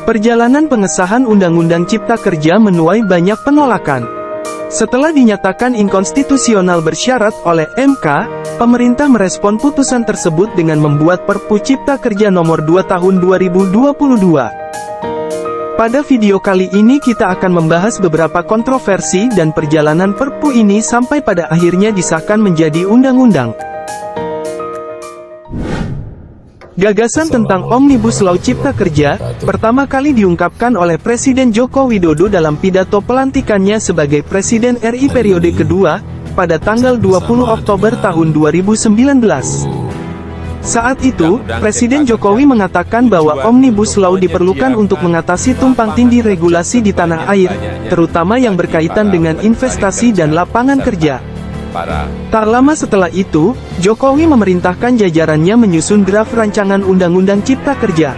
Perjalanan pengesahan Undang-Undang Cipta Kerja menuai banyak penolakan. Setelah dinyatakan inkonstitusional bersyarat oleh MK, pemerintah merespon putusan tersebut dengan membuat Perpu Cipta Kerja Nomor 2 Tahun 2022. Pada video kali ini kita akan membahas beberapa kontroversi dan perjalanan Perpu ini sampai pada akhirnya disahkan menjadi undang-undang. Gagasan tentang Omnibus Law Cipta Kerja, pertama kali diungkapkan oleh Presiden Joko Widodo dalam pidato pelantikannya sebagai Presiden RI periode kedua, pada tanggal 20 Oktober tahun 2019. Saat itu, Presiden Jokowi mengatakan bahwa Omnibus Law diperlukan untuk mengatasi tumpang tindih regulasi di tanah air, terutama yang berkaitan dengan investasi dan lapangan kerja. Tak lama setelah itu, Jokowi memerintahkan jajarannya menyusun draft rancangan Undang-Undang Cipta Kerja.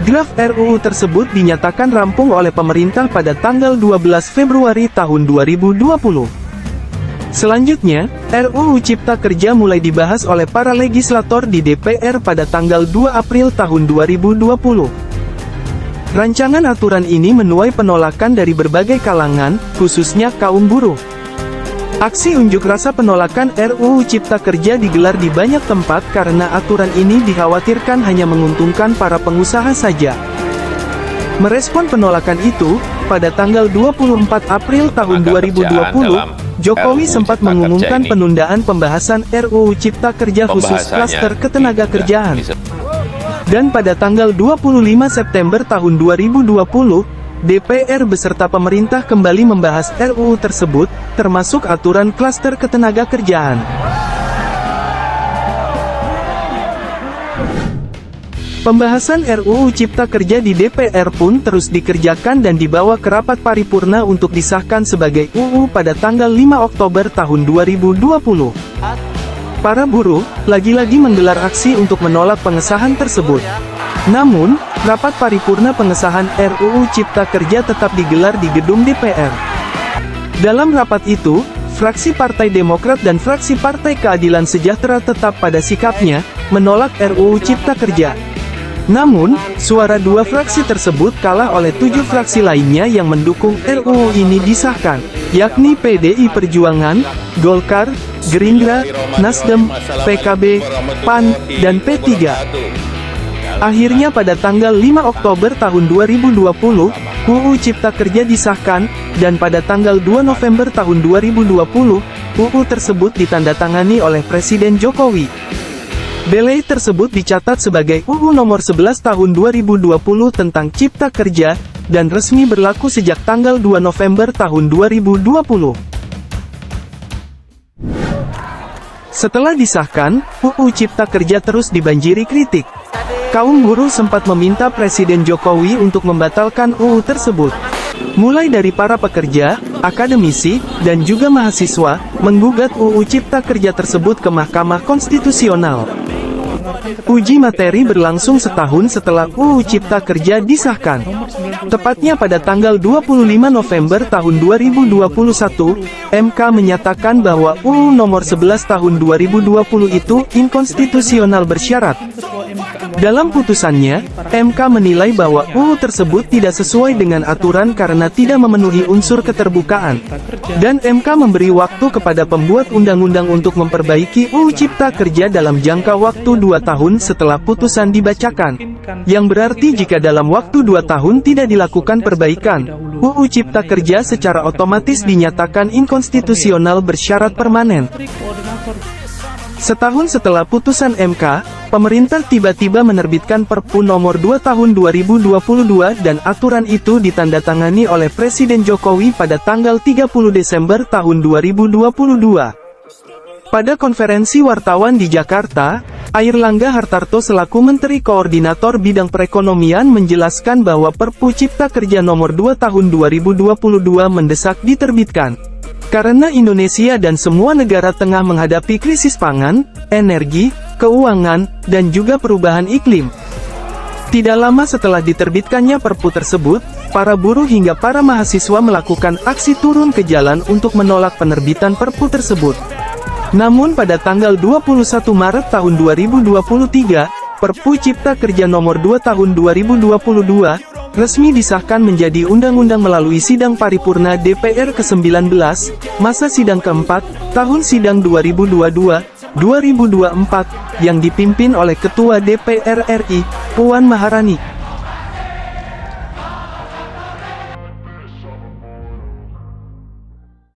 Draft RUU tersebut dinyatakan rampung oleh pemerintah pada tanggal 12 Februari tahun 2020. Selanjutnya, RUU Cipta Kerja mulai dibahas oleh para legislator di DPR pada tanggal 2 April tahun 2020. Rancangan aturan ini menuai penolakan dari berbagai kalangan, khususnya kaum buruh. Aksi unjuk rasa penolakan RUU Cipta Kerja digelar di banyak tempat karena aturan ini dikhawatirkan hanya menguntungkan para pengusaha saja. Merespon penolakan itu, pada tanggal 24 April tahun 2020, Jokowi sempat mengumumkan penundaan pembahasan RUU Cipta Kerja khusus klaster ketenagakerjaan. Dan pada tanggal 25 September tahun 2020, DPR beserta pemerintah kembali membahas RUU tersebut, termasuk aturan klaster ketenagakerjaan. Pembahasan RUU Cipta Kerja di DPR pun terus dikerjakan dan dibawa ke rapat paripurna untuk disahkan sebagai UU pada tanggal 5 Oktober tahun 2020. Para buruh, lagi-lagi menggelar aksi untuk menolak pengesahan tersebut. Namun, rapat paripurna pengesahan RUU Cipta Kerja tetap digelar di gedung DPR. Dalam rapat itu, fraksi Partai Demokrat dan fraksi Partai Keadilan Sejahtera tetap pada sikapnya, menolak RUU Cipta Kerja. Namun, suara dua fraksi tersebut kalah oleh 7 fraksi lainnya yang mendukung RUU ini disahkan, yakni PDI Perjuangan, Golkar, Gerindra, Nasdem, PKB, PAN, dan P3. Akhirnya pada tanggal 5 Oktober tahun 2020, UU Cipta Kerja disahkan, dan pada tanggal 2 November tahun 2020, UU tersebut ditandatangani oleh Presiden Jokowi. Belai tersebut dicatat sebagai UU Nomor 11 Tahun 2020 tentang Cipta Kerja, dan resmi berlaku sejak tanggal 2 November tahun 2020. Setelah disahkan, UU Cipta Kerja terus dibanjiri kritik. Kaum buruh sempat meminta Presiden Jokowi untuk membatalkan UU tersebut. Mulai dari para pekerja, akademisi, dan juga mahasiswa, menggugat UU Cipta Kerja tersebut ke Mahkamah Konstitusional. Uji materi berlangsung setahun setelah UU Cipta Kerja disahkan. Tepatnya pada tanggal 25 November tahun 2021, MK menyatakan bahwa UU Nomor 11 Tahun 2020 itu inkonstitusional bersyarat. Dalam putusannya, MK menilai bahwa UU tersebut tidak sesuai dengan aturan karena tidak memenuhi unsur keterbukaan. Dan MK memberi waktu kepada pembuat undang-undang untuk memperbaiki UU Cipta Kerja dalam jangka waktu 2 tahun setelah putusan dibacakan. Yang berarti jika dalam waktu 2 tahun tidak dilakukan perbaikan, UU Cipta Kerja secara otomatis dinyatakan inkonstitusional bersyarat permanen. Setahun setelah putusan MK, pemerintah tiba-tiba menerbitkan Perpu Nomor 2 Tahun 2022 dan aturan itu ditandatangani oleh Presiden Jokowi pada tanggal 30 Desember tahun 2022. Pada konferensi wartawan di Jakarta, Airlangga Hartarto selaku Menteri Koordinator Bidang Perekonomian menjelaskan bahwa Perpu Cipta Kerja Nomor 2 Tahun 2022 mendesak diterbitkan. Karena Indonesia dan semua negara tengah menghadapi krisis pangan, energi, keuangan, dan juga perubahan iklim. Tidak lama setelah diterbitkannya Perpu tersebut, para buruh hingga para mahasiswa melakukan aksi turun ke jalan untuk menolak penerbitan Perpu tersebut. Namun pada tanggal 21 Maret tahun 2023, Perpu Cipta Kerja Nomor 2 Tahun 2022, resmi disahkan menjadi undang-undang melalui sidang paripurna DPR ke-19, masa sidang keempat, tahun sidang 2022-2024, yang dipimpin oleh Ketua DPR RI, Puan Maharani.